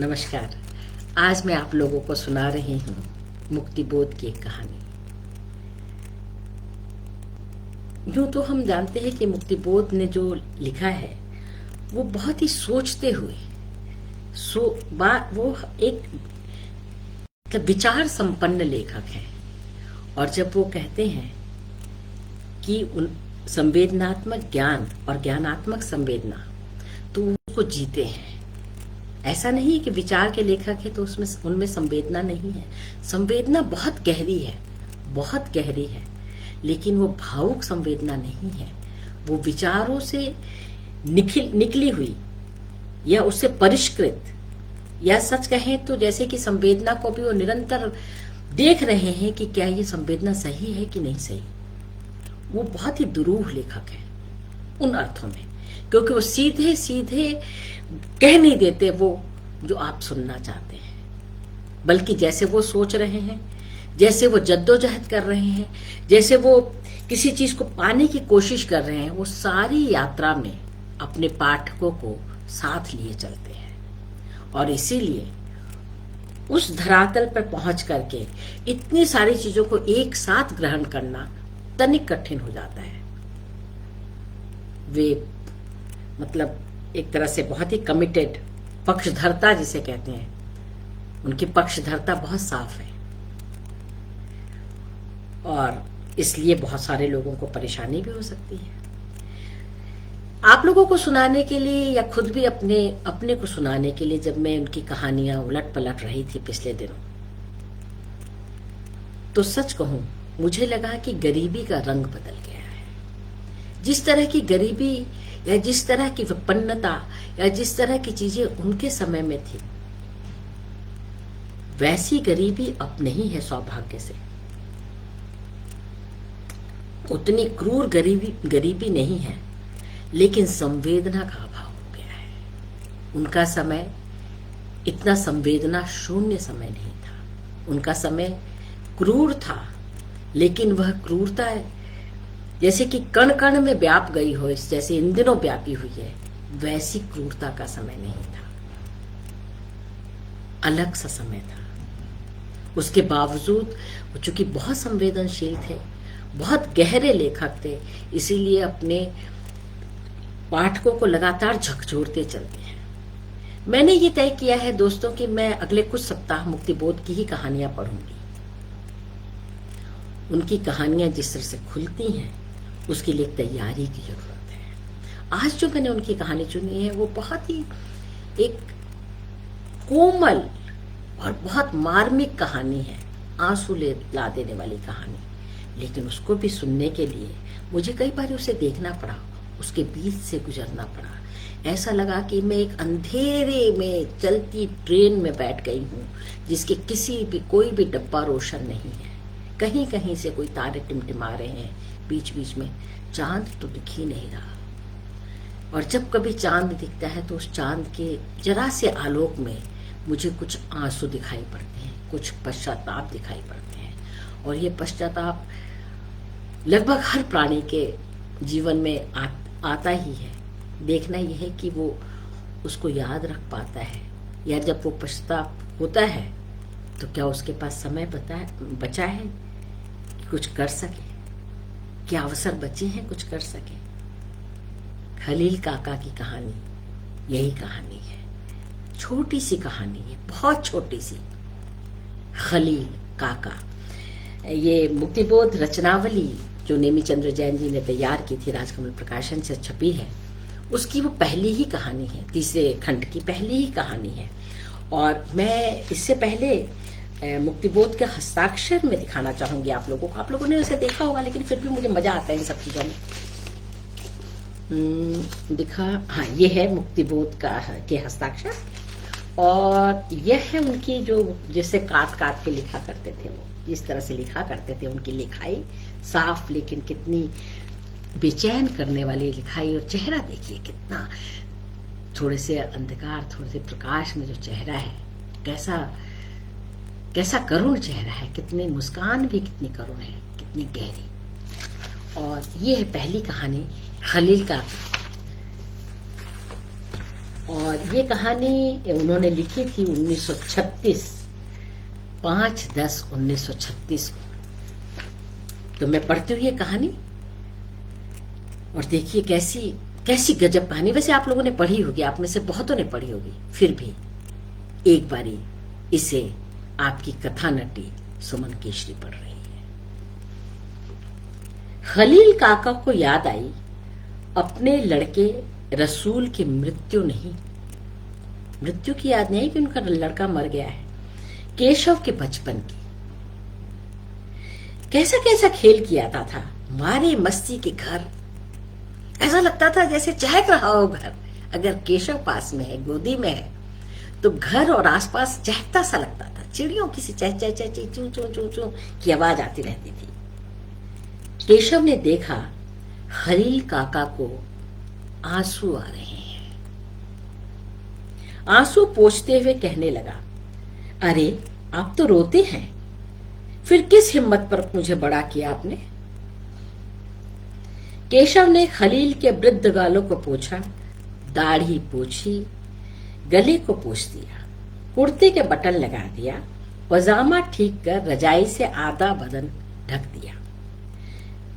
नमस्कार। आज मैं आप लोगों को सुना रही हूँ मुक्तिबोध की एक कहानी। यूँ तो हम जानते हैं कि मुक्तिबोध ने जो लिखा है वो बहुत ही सोचते हुए वो एक मतलब विचार संपन्न लेखक है। और जब वो कहते हैं कि उन संवेदनात्मक ज्ञान और ज्ञानात्मक संवेदना, तो उसको जीते हैं। ऐसा नहीं है कि विचार के लेखक है तो उसमें उनमें संवेदना नहीं है। संवेदना बहुत गहरी है, बहुत गहरी है, लेकिन वो भावुक संवेदना नहीं है। वो विचारों से निकली हुई या उससे परिष्कृत, या सच कहें तो जैसे कि संवेदना को भी वो निरंतर देख रहे हैं कि क्या ये संवेदना सही है कि नहीं सही। वो बहुत ही दुरूह लेखक है उन अर्थों में, क्योंकि वो सीधे सीधे कह नहीं देते वो जो आप सुनना चाहते हैं, बल्कि जैसे वो सोच रहे हैं, जैसे वो जद्दोजहद कर रहे हैं, जैसे वो किसी चीज को पाने की कोशिश कर रहे हैं, वो सारी यात्रा में अपने पाठकों को साथ लिए चलते हैं। और इसीलिए उस धरातल पर पहुंच करके इतनी सारी चीजों को एक साथ ग्रहण करना तनिक कठिन हो जाता है। वे मतलब एक तरह से बहुत ही कमिटेड, पक्षधरता जिसे कहते हैं, उनकी पक्षधरता बहुत साफ है और इसलिए बहुत सारे लोगों को परेशानी भी हो सकती है। आप लोगों को सुनाने के लिए या खुद भी अपने को सुनाने के लिए जब मैं उनकी कहानियां उलट पलट रही थी पिछले दिनों, तो सच कहूं मुझे लगा कि गरीबी का रंग बदल गया है। जिस तरह की गरीबी या जिस तरह की विपन्नता या जिस तरह की चीजें उनके समय में थी, वैसी गरीबी अब नहीं है। सौभाग्य से उतनी क्रूर गरीबी नहीं है, लेकिन संवेदना का अभाव हो गया है। उनका समय इतना संवेदना शून्य समय नहीं था। उनका समय क्रूर था, लेकिन वह क्रूरता जैसे कि कण कण में व्याप गई हो, जैसे इन दिनों व्यापी हुई है, वैसी क्रूरता का समय नहीं था। अलग सा समय था। उसके बावजूद वो चूंकि बहुत संवेदनशील थे, बहुत गहरे लेखक थे, इसीलिए अपने पाठकों को लगातार झकझोरते चलते हैं। मैंने ये तय किया है दोस्तों कि मैं अगले कुछ सप्ताह मुक्तिबोध की ही कहानियां पढ़ूंगी। उनकी कहानियां जिस तरह से खुलती हैं, उसके लिए तैयारी की जरूरत है। आज जो मैंने उनकी कहानी चुनी है वो बहुत ही एक कोमल और बहुत मार्मिक कहानी है, आंसू ला देने वाली कहानी, लेकिन उसको भी सुनने के लिए मुझे कई बार उसे देखना पड़ा, उसके बीच से गुजरना पड़ा। ऐसा लगा कि मैं एक अंधेरे में चलती ट्रेन में बैठ गई हूँ, जिसके कोई भी डब्बा रोशन नहीं है। कहीं कहीं से कोई तारे टिमटिमा रहे हैं, बीच बीच में चांद तो दिख ही नहीं रहा। और जब कभी चांद दिखता है तो उस चांद के जरा से आलोक में मुझे कुछ आंसू दिखाई पड़ते हैं, कुछ पश्चाताप दिखाई पड़ते हैं। और ये पश्चाताप लगभग हर प्राणी के जीवन में आता ही है। देखना यह है कि वो उसको याद रख पाता है, या जब वो पश्चाताप होता है तो क्या उसके पास समय बचा है कि कुछ कर सके, क्या अवसर बचे हैं कुछ कर सके। खलील काका की कहानी यही कहानी है। छोटी सी कहानी है, बहुत छोटी सी। खलील काका, ये मुक्तिबोध रचनावली जो नेमी चंद्र जैन जी ने तैयार की थी, राजकमल प्रकाशन से छपी है, उसकी वो पहली ही कहानी है, तीसरे खंड की पहली ही कहानी है। और मैं इससे पहले मुक्तिबोध के हस्ताक्षर में दिखाना चाहूंगी आप लोगों को। आप लोगों ने उसे देखा होगा, लेकिन फिर भी मुझे मजा आता है इन सब चीजों में। हाँ, ये है मुक्तिबोध के हस्ताक्षर, और यह है उनकी जो जिससे काट काट के लिखा करते थे, वो जिस तरह से लिखा करते थे। उनकी लिखाई साफ, लेकिन कितनी बेचैन करने वाली लिखाई। और चेहरा देखिए कितना, थोड़े से अंधकार थोड़े से प्रकाश में जो चेहरा है, कैसा करुण चेहरा है, कितनी मुस्कान भी कितनी करुण है, कितनी गहरी। और ये है पहली कहानी खलील का। और ये कहानी उन्होंने लिखी थी 1936, 5/10/1936 को। तो मैं पढ़ती हूँ ये कहानी और देखिए कैसी कैसी गजब कहानी। वैसे आप लोगों ने पढ़ी होगी, आप में से बहुतों ने पढ़ी होगी, फिर भी एक बारी इसे आपकी कथा नटी सुमन केशरी पढ़ रही है। खलील काका को याद आई अपने लड़के रसूल की मृत्यु नहीं, मृत्यु की याद नहीं कि उनका लड़का मर गया है, केशव के बचपन की। कैसा कैसा खेल किया था, मारे मस्ती के घर, ऐसा लगता था जैसे चहक रहा हो घर। अगर केशव पास में है, गोदी में है, तो घर और आसपास चहकता सा लगता था। चिड़ियों की सी चह चह चह चू चू चू चू की आवाज आती रहती थी। केशव ने देखा खलील काका को आंसू आ रहे हैं। आंसू पोंछते हुए कहने लगा, अरे आप तो रोते हैं, फिर किस हिम्मत पर मुझे बड़ा किया आपने? केशव ने खलील के वृद्ध गालों को पोंछा, दाढ़ी पोंछी, गले को पोंछ दिया, कुर्ते के बटन लगा दिया, पजामा ठीक कर रजाई से आधा बदन ढक दिया।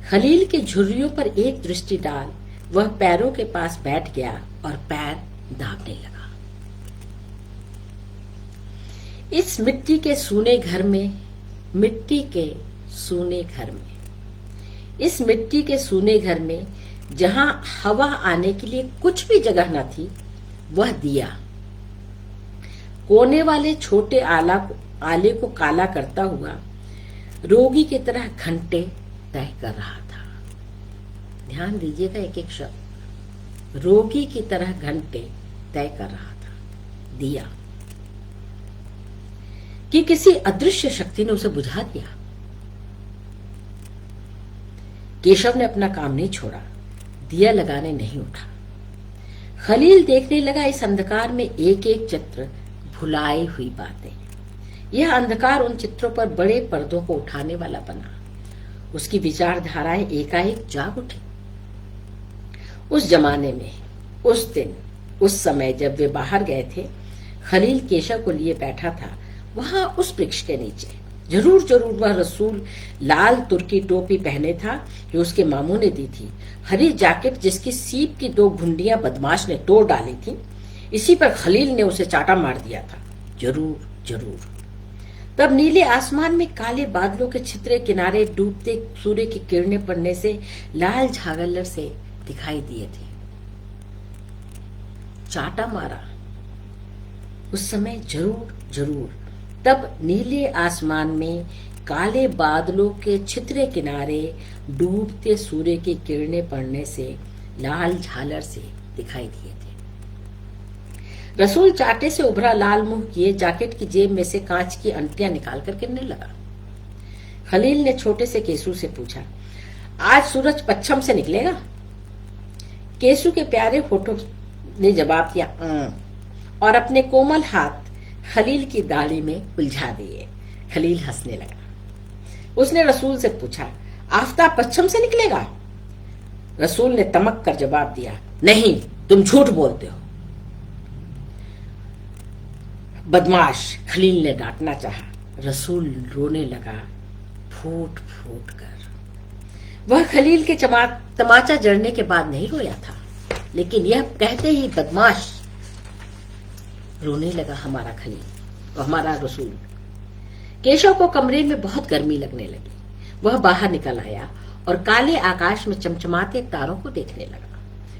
खलील के झुर्रियों पर एक दृष्टि डाल वह पैरों के पास बैठ गया और पैर दाबने लगा। इस मिट्टी के सूने घर में, मिट्टी के सूने घर में, इस मिट्टी के सूने घर में जहां हवा आने के लिए कुछ भी जगह न थी, वह दिया कोने वाले छोटे आले को काला करता हुआ रोगी की तरह घंटे तय कर रहा था। ध्यान दीजिएगा एक एक शब्द, रोगी की तरह घंटे तय कर रहा था। दिया कि किसी अदृश्य शक्ति ने उसे बुझा दिया। केशव ने अपना काम नहीं छोड़ा, दिया लगाने नहीं उठा। खलील देखने लगा इस अंधकार में एक एक चित्र, भुलाई हुई बातें। यह अंधकार उन चित्रों पर बड़े पर्दों को उठाने वाला बना। उसकी विचारधाराएं एकाएक जाग उठी। उस जमाने में, उस दिन, उस समय जब वे बाहर गए थे, खलील केशव को लिए बैठा था। वहां उस वृक्ष के नीचे जरूर जरूर वह रसूल लाल तुर्की टोपी पहने था जो उसके मामू ने दी थी, हरी जैकेट जिसकी सीप की 2 घुंडियां बदमाश ने तोड़ डाली थी, इसी पर खलील ने उसे चाटा मार दिया था। जरूर जरूर। तब नीले आसमान में काले बादलों के छितरे किनारे डूबते सूर्य की किरणें पड़ने से लाल झालर से दिखाई दिए थे। चाटा मारा उस समय, जरूर जरूर। तब नीले आसमान में काले बादलों के छितरे किनारे डूबते सूर्य की किरणें पड़ने से लाल झालर से दिखाई दिए थे। रसूल चाटे से उभरा लाल मुंह किए जैकेट की जेब में से कांच की अंटियां निकाल कर गिरने लगा। खलील ने छोटे से केसू से पूछा, आज सूरज पश्चिम से निकलेगा? केसू के प्यारे होठों ने जवाब दिया और अपने कोमल हाथ खलील की दाढ़ी में उलझा दिए। खलील हंसने लगा। उसने रसूल से पूछा, आफताब पश्चिम से निकलेगा? रसूल ने तमक कर जवाब दिया, नहीं, तुम झूठ बोलते हो। बदमाश, खलील ने डांटना चाहा। रसूल रोने लगा, फूट फूट कर। वह खलील के तमाचा जड़ने के बाद नहीं रोया था, लेकिन यह कहते ही बदमाश रोने लगा। हमारा खलील, हमारा रसूल। केशव को कमरे में बहुत गर्मी लगने लगी। वह बाहर निकल आया और काले आकाश में चमचमाते तारों को देखने लगा।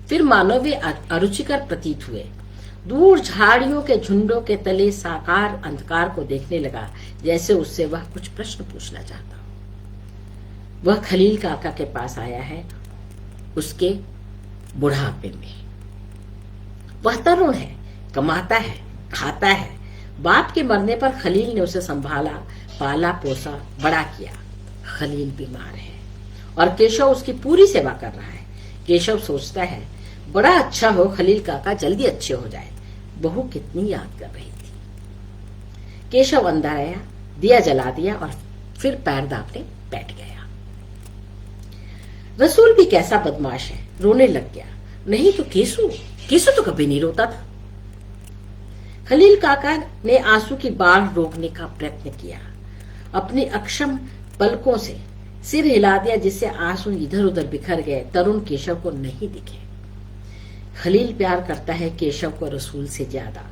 फिर मानो वे अरुचिकर प्रतीत हुए। दूर झाड़ियों के झुंडों के तले साकार अंधकार को देखने लगा, जैसे उससे वह कुछ प्रश्न पूछना चाहता। वह खलील काका के पास आया है उसके बुढ़ापे में। वह तरुण है, कमाता है, खाता है। बाप के मरने पर खलील ने उसे संभाला, पाला पोसा, बड़ा किया। खलील बीमार है और केशव उसकी पूरी सेवा कर रहा है। केशव सोचता है, बड़ा अच्छा हो खलील काका जल्दी अच्छे हो जाए। बहू कितनी याद कर रही थी। केशव अंदर आया, दिया जला दिया और फिर पैर दाबने बैठ गया। रसूल भी कैसा बदमाश है, रोने लग गया। नहीं तो केसू तो कभी नहीं रोता था। खलील काका ने आंसू की बाढ़ रोकने का प्रयत्न किया, अपनी अक्षम पलकों से सिर हिला दिया जिससे आंसू इधर उधर बिखर गए, तरुण केशव को नहीं दिखे। खलील प्यार करता है केशव को रसूल से ज्यादा,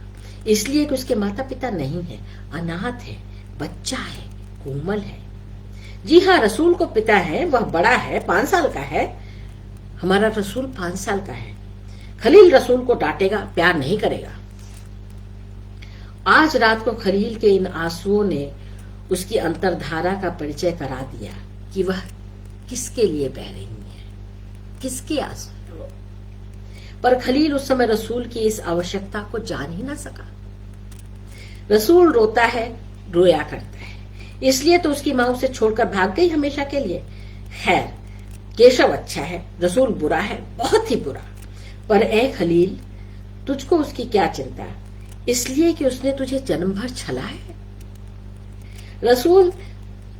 इसलिए कि उसके माता पिता नहीं है, अनाथ है, बच्चा है, कोमल है। जी हाँ, रसूल को पिता है, वह बड़ा है, 5 साल का है। हमारा रसूल 5 साल का है। खलील रसूल को डांटेगा, प्यार नहीं करेगा। आज रात को खलील के इन आंसुओं ने उसकी अंतर्धारा का परिचय करा दिया कि वह किसके लिए बह रही है, किसके आंसू। पर खलील उस समय रसूल की इस आवश्यकता को जान ही ना सका। रसूल रोता है, रोया करता है, इसलिए तो उसकी मां उसे छोड़कर भाग गई हमेशा के लिए। खैर, केशव अच्छा है, रसूल बुरा है, बहुत ही बुरा। पर ए खलील, तुझको उसकी क्या चिंता, इसलिए कि उसने तुझे जन्म भर छला है। रसूल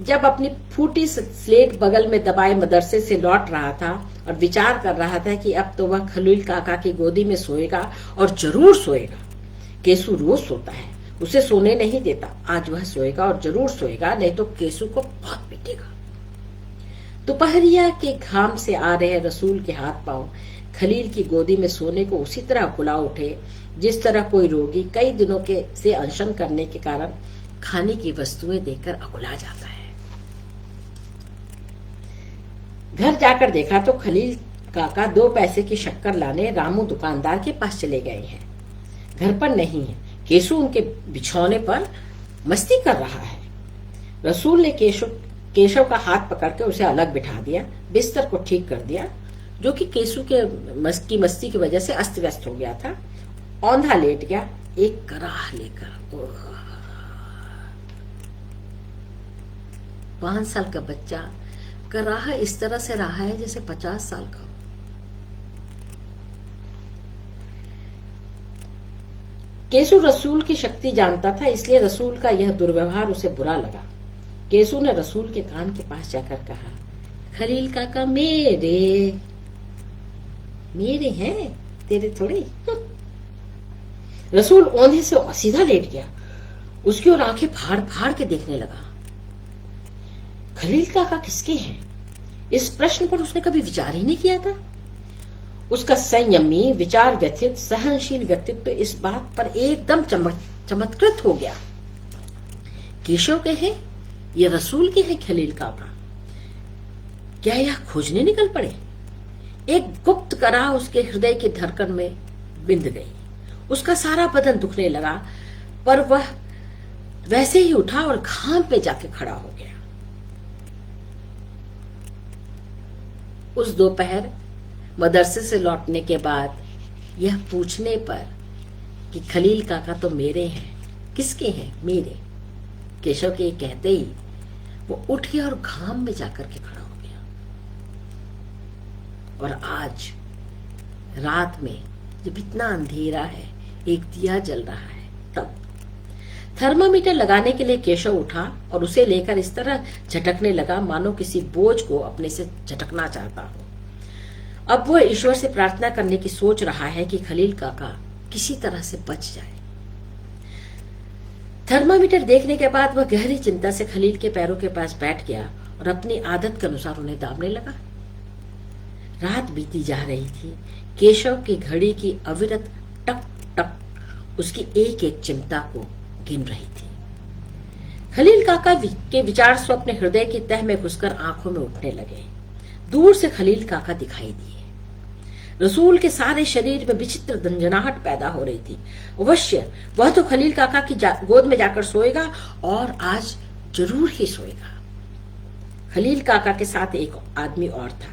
जब अपनी फूटी स्लेट बगल में दबाए मदरसे से लौट रहा था और विचार कर रहा था कि अब तो वह खलील काका की गोदी में सोएगा और जरूर सोएगा। केसू रोज सोता है, उसे सोने नहीं देता। आज वह सोएगा और जरूर सोएगा, नहीं तो केसू को बहुत पीटेगा। दोपहरिया के घाम से आ रहे रसूल के हाथ पांव खलील की गोदी में सोने को उसी तरह फुला उठे जिस तरह कोई रोगी कई दिनों के से अनशन करने के कारण खाने की वस्तुएं देखकर अकुला जाता है। घर जाकर देखा तो खलील काका 2 पैसे की शक्कर लाने रामू दुकानदार के पास चले गए हैं। घर पर नहीं है। केशु उनके बिछौने पर मस्ती कर रहा है। रसूल ने केशव का हाथ पकड़कर उसे अलग बिठा दिया, बिस्तर को ठीक कर दिया जो कि केशु के मस्ती की वजह से अस्त व्यस्त हो गया था। औंधा लेट गया एक कराह लेकर। 5 साल का बच्चा कराह इस तरह से रहा है जैसे 50 साल का। केशु रसूल की शक्ति जानता था, इसलिए रसूल का यह दुर्व्यवहार उसे बुरा लगा। केशु ने रसूल के कान के पास जाकर कहा, खलील काका मेरे हैं, तेरे थोड़े। रसूल औंधे से सीधा लेट गया, उसकी ओर आंखें फाड़ फाड़ के देखने लगा। खलील काका किसके हैं? इस प्रश्न पर उसने कभी विचार ही नहीं किया था। उसका संयमी, विचार व्यथित, सहनशील व्यक्तित्व इस बात पर एकदम चमत्कृत हो गया। केशव के हैं या रसूल के हैं खलील काका? क्या यह खोजने निकल पड़े? एक गुप्त कराह उसके हृदय की धड़कन में बिंध गई। उसका सारा बदन दुखने लगा, पर वह वैसे ही उठा और घाम पे जाके खड़ा हो गया। उस दोपहर मदरसे से लौटने के बाद यह पूछने पर कि खलील काका तो मेरे हैं, किसके हैं? मेरे। केशव के कहते ही वो उठ गया और घाम में जाकर के खड़ा हो गया। और आज रात में जब इतना अंधेरा है, एक दिया जल रहा है, तब थर्मामीटर लगाने के लिए केशव उठा और उसे लेकर इस तरह झटकने लगा मानो किसी बोझ को अपने से झटकना चाहता हो। अब वह ईश्वर से प्रार्थना करने की सोच रहा है कि खलील काका किसी तरह से बच जाए। थर्मामीटर देखने के बाद वह गहरी चिंता से खलील के पैरों के पास बैठ गया और अपनी आदत के अनुसार उन्हें दाबने लगा। रात बीती जा रही थी। केशव की घड़ी की अविरत टक टक उसकी एक एक चिंता को गिन रही थी। खलील काका के विचार स्वप्न हृदय की तह में घुसकर आंखों में उठने लगे। दूर से खलील काका दिखाई दिए। रसूल के सारे शरीर में विचित्र झंझनाहट पैदा हो रही थी। अवश्य वह तो खलील काका की गोद में जाकर सोएगा और आज जरूर ही सोएगा। खलील काका के साथ एक आदमी और था।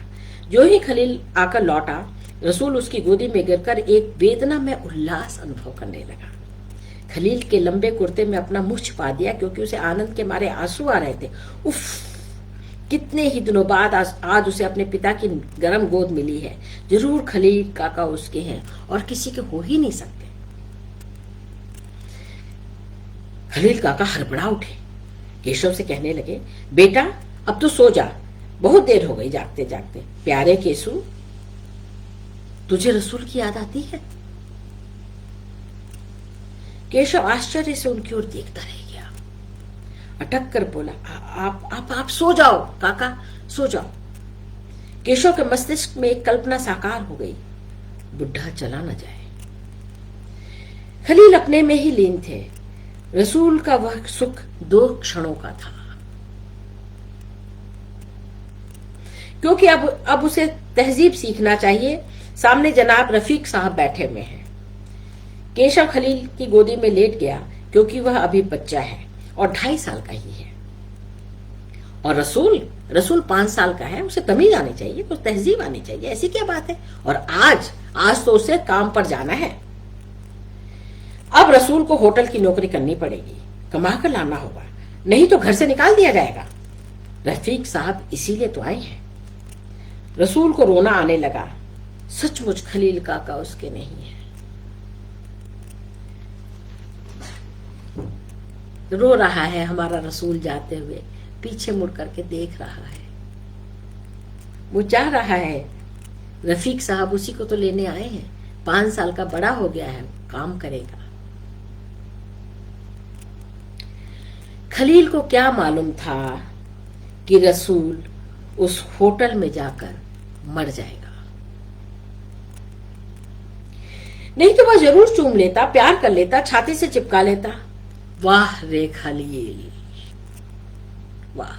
जो ही खलील आकर लौटा, रसूल उसकी गोदी में गिरकर एक वेदना में उल्लास अनुभव करने लगा। खलील के लंबे कुर्ते में अपना मुंह छिपा दिया क्योंकि उसे आनंद के मारे आंसू आ रहे थे। उफ, कितने ही दिनों बाद आज उसे अपने पिता की गर्म गोद मिली है। जरूर खलील काका उसके हैं और किसी के हो ही नहीं सकते। खलील काका हड़बड़ा उठे, केशव से कहने लगे, बेटा अब तो सो जा, बहुत देर हो गई जागते जागते। प्यारे केशु, तुझे रसूल की याद आती है? केशव आश्चर्य से उनकी ओर देखता रह गया। अटक कर बोला, आप सो जाओ काका, सो जाओ। केशव के मस्तिष्क में एक कल्पना साकार हो गई, बुढ़ा चला न जाए। खलील अपने में ही लीन थे। रसूल का वह सुख 2 क्षणों का था, क्योंकि अब उसे तहजीब सीखना चाहिए। सामने जनाब रफीक साहब बैठे हुए हैं। केशव खलील की गोदी में लेट गया, क्योंकि वह अभी बच्चा है और 2.5 साल का ही है। और रसूल 5 साल का है, उसे तमीज आनी चाहिए, कुछ तहजीब आनी चाहिए, ऐसी क्या बात है। और आज तो उसे काम पर जाना है। अब रसूल को होटल की नौकरी करनी पड़ेगी, कमा कर लाना होगा, नहीं तो घर से निकाल दिया जाएगा। रफीक साहब इसीलिए तो आए हैं। रसूल को रोना आने लगा। सचमुच खलील काका उसके नहीं है। रो रहा है हमारा रसूल, जाते हुए पीछे मुड़ करके देख रहा है। वो चाह रहा है रफीक साहब उसी को तो लेने आए हैं, 5 साल का बड़ा हो गया है, काम करेगा। खलील को क्या मालूम था कि रसूल उस होटल में जाकर मर जाएगा। नहीं तो वह जरूर चूम लेता, प्यार कर लेता, छाती से चिपका लेता। वाह रे खलील, वाह।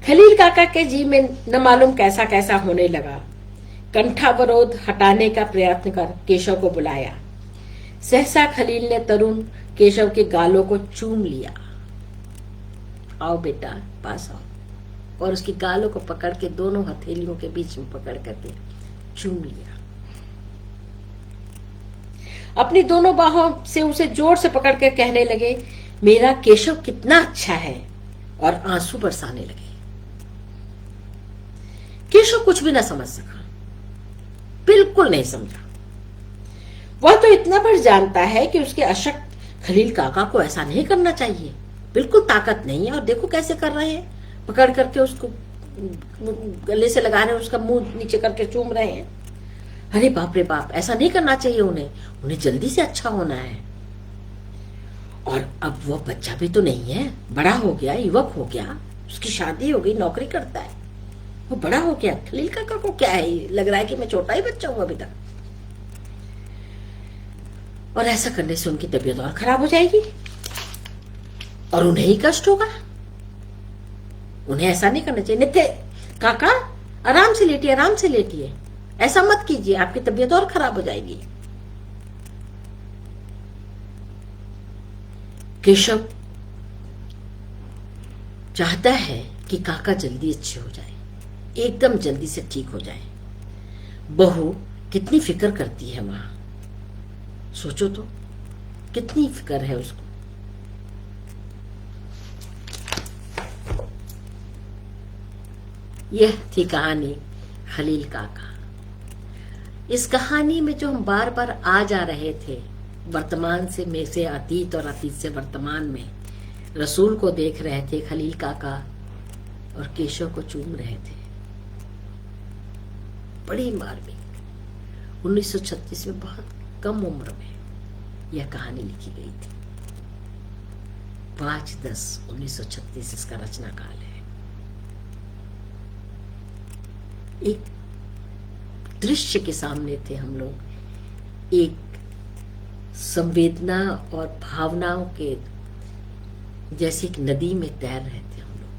खलील काका के जी में न मालूम कैसा कैसा होने लगा। कंठावरोध हटाने का प्रयत्न कर केशव को बुलाया। सहसा खलील ने तरुण केशव के गालों को चूम लिया। आओ बेटा, पास आओ। और उसकी गालों को पकड़ के दोनों हथेलियों के बीच में पकड़ करके चूम लिया। अपनी दोनों बाहों से उसे जोर से पकड़ कर कहने लगे, मेरा केशव कितना अच्छा है, और आंसू बरसाने लगे। केशव कुछ भी ना समझ सका, बिल्कुल नहीं समझा। वह तो इतना भर जानता है कि उसके अशक्त खलील काका को ऐसा नहीं करना चाहिए, बिल्कुल ताकत नहीं है। और देखो कैसे कर रहे हैं, पकड़ करके उसको गले से लगा रहे हैं, उसका मुंह नीचे करके चूम रहे हैं। अरे बाप रे बाप, ऐसा नहीं करना चाहिए उन्हें जल्दी से अच्छा होना है। और अब वो बच्चा भी तो नहीं है, बड़ा हो गया, युवक हो गया, उसकी शादी हो गई, नौकरी करता है, वो बड़ा हो गया। खलील काका को क्या है, लग रहा है कि मैं छोटा ही बच्चा हूं अभी तक। और ऐसा करने से उनकी तबीयत और खराब हो जाएगी और उन्हें ही कष्ट होगा। उन्हें ऐसा नहीं करना चाहिए। नित्य काका, आराम से लेटिए, आराम से लेटिए, ऐसा मत कीजिए, आपकी तबीयत और खराब हो जाएगी। केशव चाहता है कि काका जल्दी अच्छे हो जाए, एकदम जल्दी से ठीक हो जाए। बहू कितनी फिक्र करती है वहां, सोचो तो, कितनी फिक्र है उसको। यह थी कहानी खलील काका। इस कहानी में जो हम बार बार आ जा रहे थे, वर्तमान में से अतीत और अतीत से वर्तमान में, रसूल को देख रहे थे, खलील काका और केशव को चूम रहे थे। बड़ी मार्मिक 1936 में बहुत कम उम्र में यह कहानी लिखी गई थी। 5/10/1936 इसका रचना काल है। एक दृश्य के सामने थे हम लोग, एक संवेदना और भावनाओं के जैसे एक नदी में तैर रहे थे हम लोग।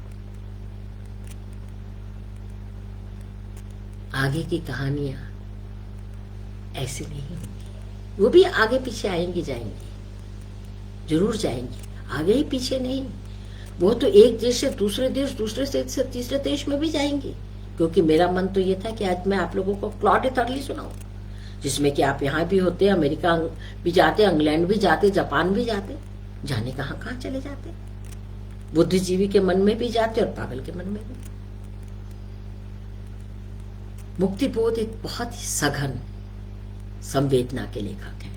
आगे की कहानियां ऐसे नहीं होंगी, वो भी आगे पीछे आएंगी जाएंगी, जरूर जाएंगी, आगे ही पीछे नहीं। वो तो एक देश से दूसरे देश, दूसरे देश से तीसरे देश में भी जाएंगी। क्योंकि मेरा मन तो ये था कि आज मैं आप लोगों को प्लॉट इटरली सुनाऊं, जिसमें कि आप यहाँ भी होते, अमेरिका भी जाते, इंग्लैंड भी जाते, जापान भी जाते, जाने कहाँ कहाँ चले जाते, बुद्धिजीवी के मन में भी जाते और पागल के मन में भी। मुक्तिबोध एक बहुत ही सघन संवेदना के लेखक हैं।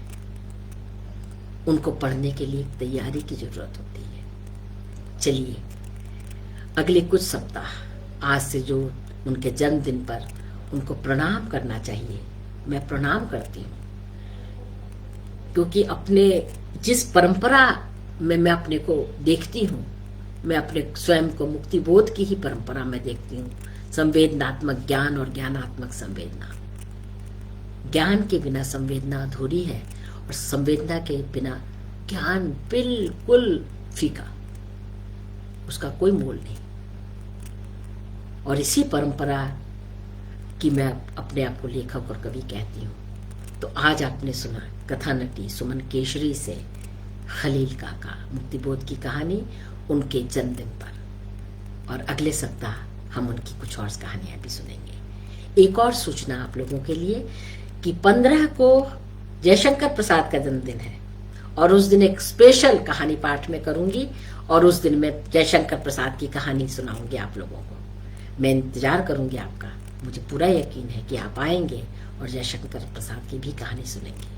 उनको पढ़ने के लिए तैयारी की जरूरत होती है। चलिए अगले कुछ सप्ताह, आज से जो उनके जन्मदिन पर उनको प्रणाम करना चाहिए, मैं प्रणाम करती हूँ। क्योंकि अपने जिस परंपरा में मैं अपने को देखती हूँ, मैं अपने स्वयं को मुक्ति बोध की ही परंपरा में देखती हूँ। संवेदनात्मक ज्ञान और ज्ञानात्मक संवेदना। ज्ञान के बिना संवेदना अधूरी है और संवेदना के बिना ज्ञान बिल्कुल फीका, उसका कोई मोल नहीं। और इसी परंपरा की मैं अपने आप को लेखक और कवि कहती हूँ। तो आज आपने सुना कथा नटी सुमन केशरी से खलील काका मुक्तिबोध की कहानी उनके जन्मदिन पर, और अगले सप्ताह हम उनकी कुछ और कहानियां भी सुनेंगे। एक और सूचना आप लोगों के लिए कि 15 को जयशंकर प्रसाद का जन्मदिन है और उस दिन एक स्पेशल कहानी पाठ में करूंगी और उस दिन मैं जयशंकर प्रसाद की कहानी सुनाऊंगी आप लोगों को। मैं इंतजार करूंगी आपका। मुझे पूरा यकीन है कि आप आएंगे और जयशंकर प्रसाद की भी कहानी सुनेंगे।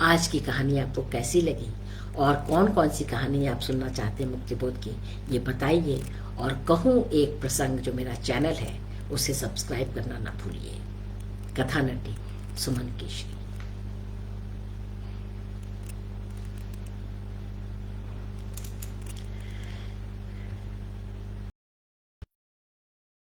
आज की कहानी आपको कैसी लगी और कौन कौन सी कहानी आप सुनना चाहते हैं मुक्तिबोध की, ये बताइए। और कहूँ एक प्रसंग, जो मेरा चैनल है उसे सब्सक्राइब करना ना भूलिए। कथा नटी सुमन केशरी।